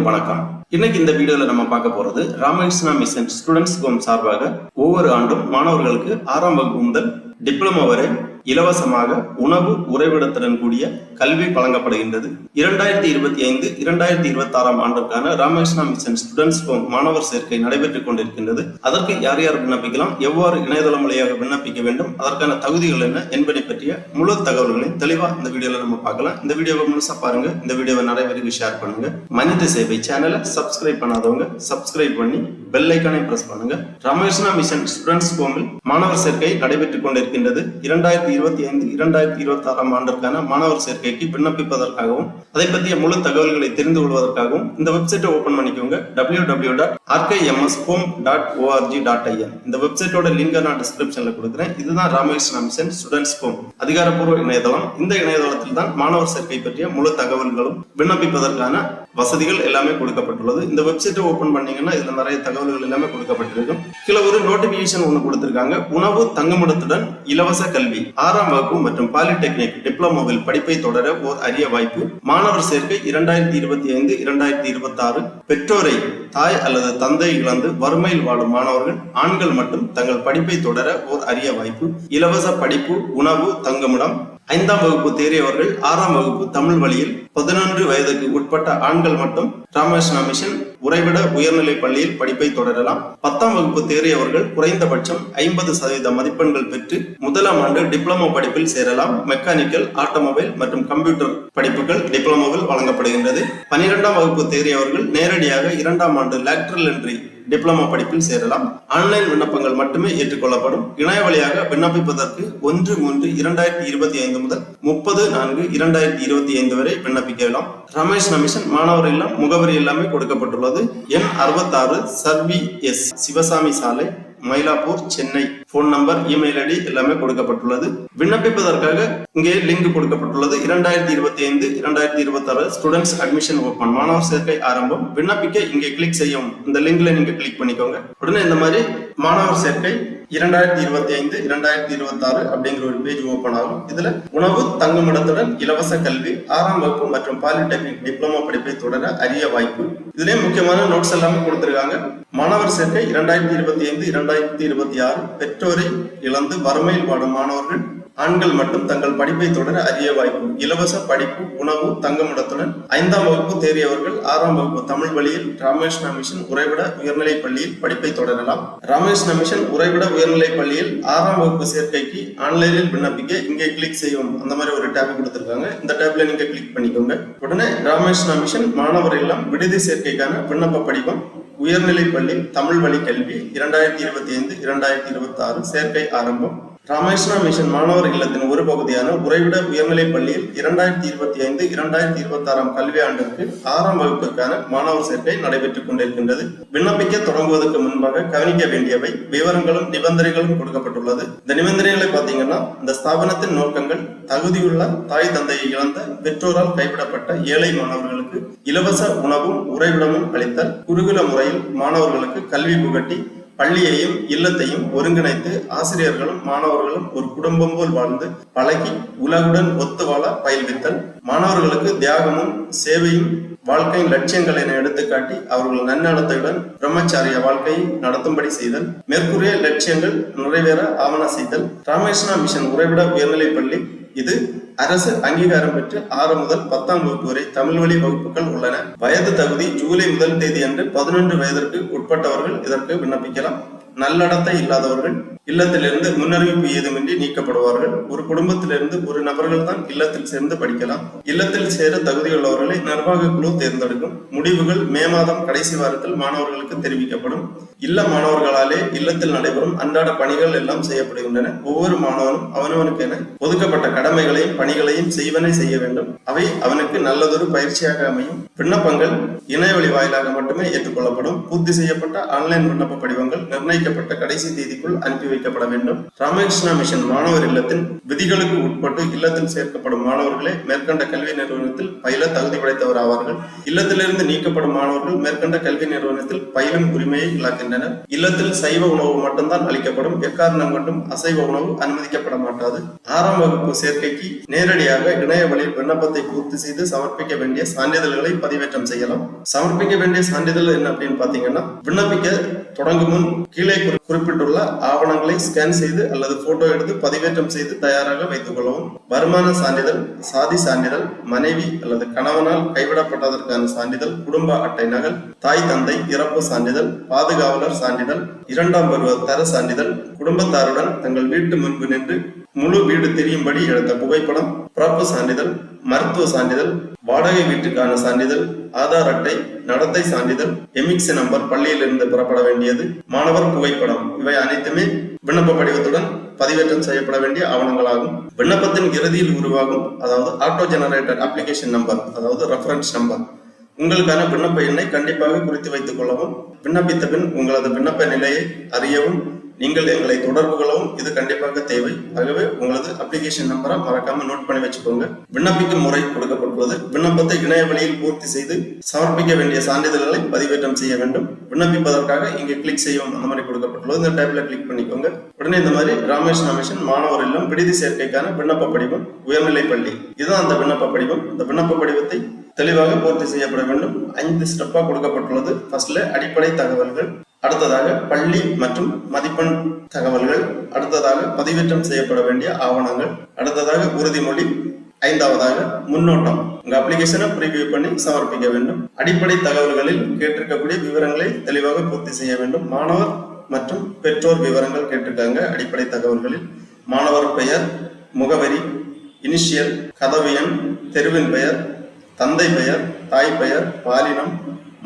அனைவருக்கும் வணக்கம். இன்னைக்கு இந்த வீடியோல நம்ம பார்க்க போறது ராமகிருஷ்ணா மிஷன் ஸ்டூடெண்ட்ஸ் ஹோம் சார்பாக ஒவ்வொரு ஆண்டும் மாணவர்களுக்கு 6ஆம் வகுப்பு முதல் டிப்ளமோ வரை இலவசமாக உணவு உறைவிடத்துடன் கூடிய கல்வி வழங்கப்படுகின்றது. 2025-2026 ஆண்டிற்கான ராமகிருஷ்ணா மிஷன் ஸ்டூடெண்ட்ஸ் ஹோம் மாணவர் சேர்க்கை நடைபெற்றுக் கொண்டிருக்கின்றது. அதற்கு யார் யார் விண்ணப்பிக்கலாம், எவ்வாறு இணையதளம் வழியாக விண்ணப்பிக்க வேண்டும், அதற்கான தகுதிகள் என்ன என்பதை பற்றிய முழு தகவல்களையும் தெளிவா இந்த வீடியோல நம்ம பார்க்கலாம். இந்த வீடியோவை முழுசா பாருங்க. இந்த வீடியோவை நிறைய பேருக்கு ஷேர் பண்ணுங்க. மனித சேவை சேனலை சப்ஸ்கிரைப் பண்ணாதவங்க சப்ஸ்கிரைப் பண்ணி பெல் ஐகானை பிரஸ் பண்ணுங்க. ராமகிருஷ்ணா மிஷன் ஸ்டூடெண்ட்ஸ் ஹோமில் மாணவர் சேர்க்கை நடைபெற்றுக் கொண்டிருக்கின்றது. 2025-2026 ஆண்டிற்கான மாணவர் சேர்க்கைக்கு விண்ணப்பிப்பதற்காகவும் அதை பற்றிய முழு தகவல்களை தெரிந்து கொள்வதற்காகவும் இந்த வெப்சைட்டை ஓபன் பண்ணிக்கோங்க. www.rkmshome.org.in. இந்த வெப்சைட்டோட லிங்க் நான் டிஸ்கிரிப்ஷன்ல கொடுக்குறேன். இதுதான் ராமகிருஷ்ணா மிஷன் ஸ்டூடெண்ட்ஸ் ஹோம் அதிகாரப்பூர்வ இணையதளம். இந்த இணையதளத்தில் தான் மாணவர் சேர்க்கை பற்றிய முழு தகவல்களும் விண்ணப்பிப்பதற்கான வசதிகள் எல்லாமே கொடுக்கப்பட்டுள்ளது. இந்த வெப்சைட்டை ஓபன் பண்ணீங்கன்னா இதுல நிறைய தகவல்கள் எல்லாமே கொடுக்கப்பட்டிருக்கும். கீழே ஒரு நோட்டிபிகேஷன் ஒன்று கொடுத்திருக்காங்க. உணவு தங்குமிடத்துடன் இலவச கல்வி 6ஆம் வகுப்பு மற்றும் பாலிடெக்னிக் டிப்ளமோவில் படிப்பை தொடர ஓர் அரிய வாய்ப்பு. மாணவர் சேர்க்கை 2025-2026. பெற்றோரை தாய் அல்லது தந்தை இழந்து வறுமையில் வாழும் மாணவர்கள் ஆண்கள் மட்டும் தங்கள் படிப்பை தொடர ஓர் அரிய வாய்ப்பு. இலவச படிப்பு, உணவு, தங்குமிடம். 5ஆம் வகுப்பு தேறியவர்கள் 6ஆம் வகுப்பு தமிழ் வழியில் 11 வயதுக்கு உட்பட்ட ஆண்கள் மட்டும் ராமகிருஷ்ணா மிஷன் உறைவிட உயர்நிலை பள்ளியில் படிப்பை தொடரலாம். 10ஆம் வகுப்பு தேறியவர்கள் குறைந்தபட்சம் 50% மதிப்பெண்கள் பெற்று முதலாம் ஆண்டு டிப்ளமோ படிப்பில் சேரலாம். மெக்கானிக்கல், ஆட்டோமொபைல் மற்றும் கம்ப்யூட்டர் படிப்புகள் டிப்ளமோவில் வழங்கப்படுகின்றது. 12ஆம் வகுப்பு தேறியவர்கள் நேரடியாக 2ஆம் ஆண்டு லேட்டரல் என்ட்ரி டிப்ளமோ படிப்பில் சேரலாம். ஆன்லைன் விண்ணப்பங்கள் மட்டுமே ஏற்றுக்கொள்ளப்படும். இணைய வழியாக விண்ணப்பிப்பதற்கு 1/3/2025 முதல் 30/4/2025 வரை விண்ணப்பிக்கலாம். ராமகிருஷ்ணா மிஷன் மாணவர் இல்லம் முகவரி எல்லாமே கொடுக்கப்பட்டுள்ளது. எண் 66 சர்வி எஸ் சிவசாமி சாலை, Mylapore, Chennai. Phone number, email ID எல்லாமே கொடுக்கப்பட்டுள்ளது. விண்ணப்பிப்பதற்காக இங்கே லிங்க் கொடுக்கப்பட்டுள்ளது. 2025-2026 ஸ்டூடெண்ட்ஸ் அட்மிஷன் ஓபன். மாணவர் சேர்க்கை ஆரம்பம். விண்ணப்பிக்க இங்கே கிளிக் செய்யவும். இந்த லிங்க்ல நீங்க கிளிக் பண்ணிக்கோங்க. உடனே இந்த மாதிரி மாணவர் சேர்க்கை 2025-2026 அப்படிங்கிற ஒரு பேஜ் ஓபன் ஆகும். இதுல உணவு தங்குமிடத்துடன் இலவச கல்வி 6ஆம் வகுப்பு மற்றும் பாலிடெக்னிக் டிப்ளமோ படிப்பை தொடர அரிய வாய்ப்பு. இதுலயே முக்கியமான நோட்ஸ் எல்லாமே கொடுத்திருக்காங்க. மாணவர் சேர்க்கை 2025-2026. பெற்றோரை இழந்து வறுமையில் வாடும் மாணவர்கள் ஆண்கள் மட்டும் தங்கள் படிப்பை தொடர அரிய வாய்ப்பு. இலவச படிப்பு, உணவு, தங்குமிடத்துடன் 5ஆம் வகுப்பு தேறியவர்கள் 6ஆம் வகுப்பு தமிழ் வழியில் ராமகிருஷ்ணா மிஷன் உறைவிட உயர்நிலை பள்ளியில் படிப்பை தொடரலாம். ராமகிருஷ்ணா மிஷன் உறைவிட உயர்நிலை பள்ளியில் 6ஆம் வகுப்பு சேர்க்கைக்கு ஆன்லைனில் விண்ணப்பிக்க இங்கே கிளிக் செய்யும். அந்த மாதிரி ஒரு டேப் கொடுத்திருக்காங்க. இந்த டேப்ல நீங்க கிளிக் பண்ணிக்கோங்க. உடனே ராமகிருஷ்ணா மிஷன் மாணவர் இல்லம் விடுதி சேர்க்கைக்கான விண்ணப்ப படிவம், உயர்நிலை பள்ளி தமிழ் வழி கல்வி 2025-2026 சேர்க்கை ஆரம்பம். ராமகிருஷ்ணா மிஷன் மாணவர் இல்லத்தின் ஒரு பகுதியான உறைவிட உயர்நிலை பள்ளியில் 2025-2026 கல்வி ஆண்டிற்கு 6ஆம் வகுப்புக்கான மாணவர் சேர்க்கை நடைபெற்றுக் கொண்டிருக்கின்றது. விண்ணப்பிக்க தொடங்குவதற்கு முன்பாக கவனிக்க வேண்டியவை விவரங்களும் நிபந்தனைகளும் கொடுக்கப்பட்டுள்ளது. இந்த நிபந்தனைகளை பார்த்தீங்கன்னா, இந்த ஸ்தாபனத்தின் நோக்கங்கள் தகுதியுள்ள தாய் தந்தையை இழந்த பெற்றோரால் கைவிடப்பட்ட ஏழை மாணவர்களுக்கு இலவச உணவும் உறைவிடமும் அளித்தல், குருகுல முறையில் மாணவர்களுக்கு கல்வி புகட்டி பள்ளியையும் இல்லத்தையும் ஒருங்கிணைத்து ஆசிரியர்களும் மாணவர்களும் ஒரு குடும்பம் போல் வாழ்ந்து பழகி உலகுடன் ஒத்து வாழ பயில்வித்தல், மாணவர்களுக்கு தியாகமும் சேவையும் வாழ்க்கையின் லட்சியங்கள் என எடுத்துக்காட்டி அவர்கள் நன்னடத்தையுடன் பிரம்மச்சாரிய வாழ்க்கையை நடத்தும்படி செய்தல், மேற்கூறிய லட்சியங்கள் நிறைவேற ஆவண செய்தல். ராமகிருஷ்ணா மிஷன் உறைவிட உயர்நிலை பள்ளி இது அரசு அங்கீகாரம் பெற்று 6 முதல் 10ஆம் வகுப்பு வரை தமிழ் வழி வகுப்புகள் உள்ளன. வயது தகுதி ஜூலை 1 தேதி அன்று 11 வயதிற்கு உட்பட்டவர்கள் இதற்கு விண்ணப்பிக்கலாம். நல்லடத்தை இல்லாதவர்கள் இல்லத்திலிருந்து முன்னறிவிப்பு ஏதுமின்றி நீக்கப்படுவார்கள். ஒரு குடும்பத்திலிருந்து ஒரு நபர்கள் தான் இல்லத்தில் சேர்ந்து படிக்கலாம். இல்லத்தில் சேர தகுதியுள்ளவர்களை நிர்வாக குழு தேர்ந்தெடுக்கும். முடிவுகள் மே மாதம் கடைசி வாரத்தில் மாணவர்களுக்கு தெரிவிக்கப்படும். இல்ல மாணவர்களாலே இல்லத்தில் நடைபெறும் அன்றாட பணிகள் எல்லாம் செய்யப்படுகின்றன. ஒவ்வொரு மாணவனும் அவனவனுக்கென ஒதுக்கப்பட்ட கடமைகளையும் பணிகளையும் செய்வனை செய்ய வேண்டும். அவை அவனுக்கு நல்லதொரு பயிற்சியாக அமையும். விண்ணப்பங்கள் இணையவழி வாயிலாக மட்டுமே ஏற்றுக்கொள்ளப்படும். பூர்த்தி செய்யப்பட்ட ஆன்லைன் விண்ணப்ப படிவங்கள் நிர்ணயிக்கப்பட்ட கடைசி தேதிக்குள் அனுப்பி வைக்கப்பட வேண்டும். ராமகிருஷ்ணா மிஷன் மாணவர் இல்லத்தின் விதிகளுக்கு உட்பட்டு இல்லத்தில் சேர்க்கப்படும் மாணவர்களே மேற்கண்ட கல்வி நிறுவனத்தில் பயில தகுதி படைத்தவர் ஆவார்கள். இல்லத்திலிருந்து நீக்கப்படும் மாணவர்கள் மேற்கண்ட கல்வி நிறுவனத்தில் பயிலும் உரிமையை இழக்கின்றனர். இல்லத்தில் சைவ உணவு மட்டும்தான் அளிக்கப்படும். எக்காரணம் கொண்டும் அசைவ உணவு அனுமதிக்கப்பட மாட்டாது. 6ஆம் வகுப்பு சேர்க்கைக்கு நேரடியாக இணைய வழியில் விண்ணப்பத்தை பூர்த்தி செய்து சமர்ப்பிக்க வேண்டிய சான்றிதழ்களை பதிவேற்றம் செய்யலாம். சமர்ப்பிக்க வேண்டிய சான்றிதழ் என்ன அப்படின்னு பாத்தீங்கன்னா, விண்ணப்பிக்க தொடங்கும் முன் கீழே குறிப்பிட்டுள்ள ஆவணங்களை ஸ்கேன் செய்து அல்லது போட்டோ எடுத்து பதிவேற்றம் செய்து தயாராக வைத்துக் கொள்ளவும். வருமான சான்றிதழ், சாதி சான்றிதழ், மனைவி அல்லது கணவனால் கைவிடப்பட்டதற்கான சான்றிதழ், குடும்ப அட்டை நகல், தாய் தந்தை இறப்பு சான்றிதழ், பாதுகாவலர் சான்றிதழ், 2ஆம் பருவ தர சான்றிதழ், குடும்பத்தாருடன் தங்கள் வீட்டு முன்பு நின்று முழு வீடு தெரியும்படி எடுத்த புகைப்படம், பிறப்பு சான்றிதழ், மருத்துவ சான்றிதழ், வாடகை வீட்டுக்கான சான்றிதழ், ஆதார் அட்டை, நடத்தை சான்றிதழ், எமிக்ஸ் நம்பர் பள்ளியில் இருந்து பெறப்பட வேண்டியது, மாணவர் புகைப்படம், இவை அனைத்துமே விண்ணப்ப படிவத்துடன் பதிவேற்றம் செய்யப்பட வேண்டிய ஆவணங்களாகும். விண்ணப்பத்தின் இறுதியில் உருவாகும், அதாவது ஆட்டோ ஜெனரேட்டட் அப்ளிகேஷன் நம்பர், அதாவது ரெஃபரன்ஸ் நம்பர், உங்களுக்கான விண்ணப்ப எண்ணை கண்டிப்பாக குறித்து வைத்துக் கொள்ளவும். விண்ணப்பித்த பின் உங்களது விண்ணப்ப நிலையை அறியவும் நீங்கள் எங்களை தொடர்பு கொள்ளவும் இது கண்டிப்பாக தேவை. ஆகவே உங்களது அப்ளிகேஷன் நம்பரை மறக்காம நோட் பண்ணி வச்சுக்கோங்க. விண்ணப்பிக்கும் முறை கொடுக்கப்பட்டுள்ளது. விண்ணப்பத்தை இணைய வழியில் பூர்த்தி செய்து சமர்ப்பிக்க வேண்டிய சான்றிதழ்களை பதிவேற்றம் செய்ய வேண்டும். விண்ணப்பிப்பதற்காக இங்கே கிளிக் செய்யவும் அந்த மாதிரி கொடுக்கப்பட்டுள்ளது. இந்த டேப்ல கிளிக் பண்ணிக்கோங்க. உடனே இந்த மாதிரி ராமகிருஷ்ணா மிஷன் மாணவர் இல்லம் விடுதி சேர்க்கைக்கான விண்ணப்ப படிவம், உயர்நிலை பள்ளி, இதுதான் அந்த விண்ணப்ப படிவம். இந்த விண்ணப்ப படிவத்தை தெளிவாக பூர்த்தி செய்யப்பட வேண்டும். 5 ஸ்டெப்பா கொடுக்கப்பட்டுள்ளது. ஃபர்ஸ்ட்ல அடிப்படை தகவல்கள், அடுத்ததாக பள்ளி மற்றும் மதிப்பெண் தகவல்கள், அடுத்ததாக பதிவேற்றம் செய்யப்பட வேண்டிய ஆவணங்கள், அடுத்ததாக உறுதிமொழி, 5ஆவதாக முன்னோட்டம். உங்க அப்ளிகேஷனை ப்ரீவியூ பண்ணி சமர்ப்பிக்க வேண்டும். அடிப்படை தகவல்களில் கேட்டிருக்கக்கூடிய விவரங்களை தெளிவாக பூர்த்தி செய்ய வேண்டும். மாணவர் மற்றும் பெற்றோர் விவரங்கள் கேட்டிருக்காங்க. அடிப்படை தகவல்களில் மாணவர் பெயர், முகவரி, இனிஷியல், கதவு எண், தெருவின் பெயர், தந்தை பெயர், தாய் பெயர், பாலினம்,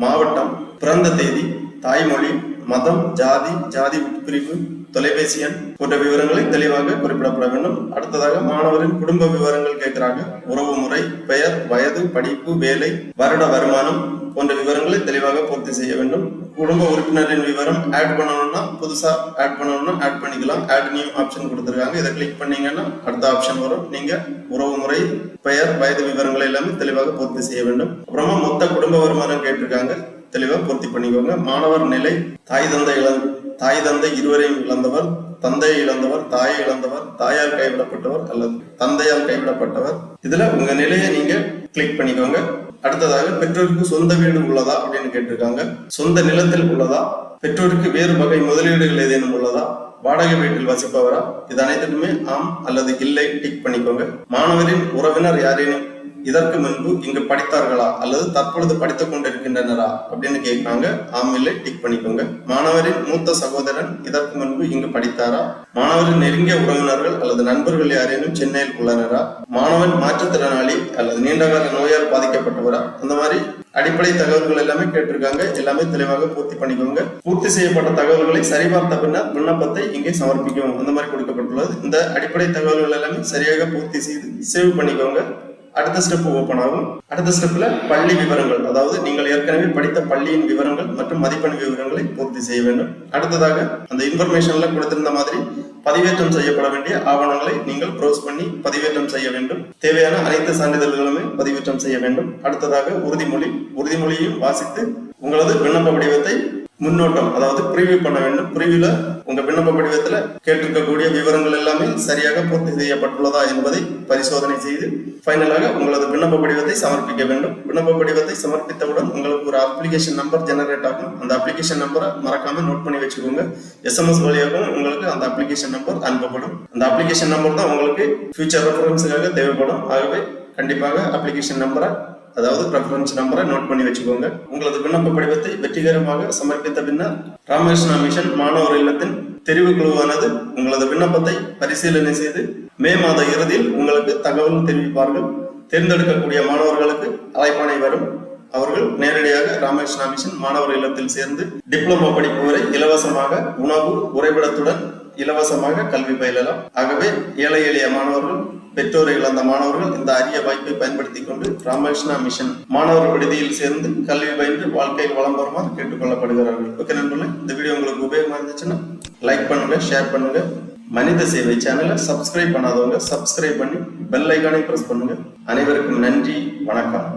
மாவட்டம், பிறந்த தேதி, தாய்மொழி, மதம், ஜாதி, ஜாதி உட்பிரிவு, தொலைபேசி எண் போன்ற விவரங்களை தெளிவாக குறிப்பிடப்பட வேண்டும். அடுத்ததாக மாணவரின் குடும்ப விவரங்கள் கேட்கிறாங்க. உறவு முறை, பெயர், வயது, படிப்பு, வேலை, வருட வருமானம் போன்ற விவரங்களை தெளிவாக பூர்த்தி செய்ய வேண்டும். குடும்ப உறுப்பினரின் விவரம் ஆட் பண்ணணும்னா புதுசா ஆட் பண்ணணும்னா ஆட் பண்ணிக்கலாம். ஆட் நியூ ஆப்ஷன் கொடுத்துருக்காங்க. இதை கிளிக் பண்ணீங்கன்னா அடுத்த ஆப்ஷன் வரும். நீங்க உறவு முறை, பெயர், வயது விவரங்களை எல்லாமே தெளிவாக பூர்த்தி செய்ய வேண்டும். அப்புறமா மொத்த குடும்ப வருமானம் கேட்டிருக்காங்க. தெளிவாக பூர்த்தி பண்ணிக்கோங்க. மாணவர் நிலை, தாய் தந்தை இருவரையும் இழந்தவர், தந்தையை இழந்தவர், தாயை இழந்தவர், தாயால் கைவிடப்பட்டவர் அல்லது தந்தையால் கைவிடப்பட்டவர். இதுல உங்க நிலையை நீங்க கிளிக் பண்ணிக்கோங்க. அடுத்ததாக பெற்றோருக்கு சொந்த வீடு உள்ளதா அப்படின்னு கேட்டிருக்காங்க. சொந்த நிலத்தில் உள்ளதா, பெற்றோருக்கு வேறு வகை முதலீடுகள் ஏதேனும் உள்ளதா, வாடகை வீட்டில் வசிப்பவரா, இது அனைத்துக்குமே ஆம் அல்லது இல்லை டிக் பண்ணிக்கோங்க. மாணவரின் உறவினர் யாரேனும் இதற்கு முன்பு இங்கு படித்தார்களா அல்லது தற்பொழுது படித்துக் கொண்டிருக்கின்றனரா அப்படின்னு கேட்கிறாங்க. ஆம் இல்லை டிக் பண்ணிக்கோங்க. மாணவரின் மூத்த சகோதரன் இதற்கு முன்பு இங்கு படித்தாரா, மாணவரின் நெருங்கிய உறவினர்கள் அல்லது நண்பர்கள் யாரேனும் சென்னையில் உள்ளனரா, மாணவன் மாற்றுத்திறனாளி அல்லது நீண்டகால நோயால் பாதிக்கப்பட்டவரா, அந்த மாதிரி அடிப்படை தகவல்கள் எல்லாமே கேட்டிருக்காங்க. எல்லாமே தெளிவாக பூர்த்தி பண்ணிக்கோங்க. பூர்த்தி செய்யப்பட்ட தகவல்களை சரிபார்த்த பின்னர் விண்ணப்பத்தை இங்கே சமர்ப்பிக்கவும் அந்த மாதிரி கொடுக்கப்பட்டுள்ளது. இந்த அடிப்படை தகவல்கள் எல்லாமே சரியாக பூர்த்தி செய்து சேவ் பண்ணிக்கோங்க. அடுத்த ஸ்டெப் ஓபன் ஆகும். அடுத்த ஸ்டெப்ல பள்ளி விவரங்கள், அதாவது நீங்கள் ஏற்கனவே படித்த பள்ளியின் விவரங்கள் மற்றும் மதிப்பெண் விவரங்களை பூர்த்தி செய்ய வேண்டும். அடுத்ததாக அந்த இன்ஃபர்மேஷன்ல கொடுத்திருந்த மாதிரி பதிவேற்றம் செய்யப்பட வேண்டிய ஆவணங்களை நீங்கள் ப்ரௌஸ் பண்ணி பதிவேற்றம் செய்ய வேண்டும். தேவையான அனைத்து சான்றிதழ்களுமே பதிவேற்றம் செய்ய வேண்டும். அடுத்ததாக உறுதிமொழியையும் வாசித்து உங்களது விண்ணப்ப படிவத்தை முன்னோட்டம், அதாவது ப்ரீவியூ பண்ண வேண்டும். ப்ரீவியூல உங்க விண்ணப்ப படிவத்துல கேட்டிருக்கக்கூடிய விவரங்கள் எல்லாமே சரியாக பூர்த்தி செய்யப்பட்டுள்ளதா என்பதை பரிசோதனை செய்து ஃபைனலாக உங்களது விண்ணப்ப படிவத்தை சமர்ப்பிக்க வேண்டும். விண்ணப்ப படிவத்தை சமர்ப்பித்தவுடன் உங்களுக்கு ஒரு அப்ளிகேஷன் நம்பர் ஜெனரேட் ஆகும். அந்த அப்ளிகேஷன் நம்பரை மறக்காம நோட் பண்ணி வச்சுக்கோங்க. SMS வழியாகவும் உங்களுக்கு அந்த அப்ளிகேஷன் நம்பர் அனுப்பப்படும். அந்த அப்ளிகேஷன் நம்பர் தான் உங்களுக்கு ஃபியூச்சர் ரெஃபரன்ஸுக்காக தேவைப்படும். ஆகவே கண்டிப்பாக அப்ளிகேஷன் நம்பரை, அதாவது ரெஃபரன்ஸ் நம்பரை நோட் பண்ணி வச்சுக்கோங்க. உங்களது விண்ணப்ப படிவத்தை வெற்றிகரமாக சமர்ப்பித்த பின்னர் ராமகிருஷ்ணா மிஷன் மாணவர் இல்லத்தின் தெரிவு குழுவானது உங்களது விண்ணப்பத்தை பரிசீலனை செய்து மே மாத இறுதியில் உங்களுக்கு தகவல் தெரிவிப்பார்கள். தேர்ந்தெடுக்கக்கூடிய மாணவர்களுக்கு அழைப்பாணை வரும். அவர்கள் நேரடியாக ராமகிருஷ்ணா மிஷன் மாணவர் இல்லத்தில் சேர்ந்து டிப்ளமோ படிப்பு வரை இலவசமாக உணவு, உறைவிடத்துடன் இலவசமாக கல்வி பயிலலாம். ஆகவே ஏழை எளிய மாணவர்கள், பெற்றோரை இழந்த மாணவர்கள் இந்த அரிய வாய்ப்பை பயன்படுத்திக் கொண்டு ராமகிருஷ்ணா மிஷன் மாணவர் விடுதியில் சேர்ந்து கல்வி பயின்று வாழ்க்கையில் வளம் வருமாறு கேட்டுக்கொள்ளப்படுகிறார்கள். ஓகே நண்பர்களே, இந்த வீடியோ உங்களுக்கு உபயோகமா இருந்துச்சுன்னா லைக் பண்ணுங்க, ஷேர் பண்ணுங்க. மனித சேவை சேனலை சப்ஸ்கிரைப் பண்ணாதவங்க சப்ஸ்கிரைப் பண்ணி பெல் ஐகானை பிரஸ் பண்ணுங்க. அனைவருக்கும் நன்றி, வணக்கம்.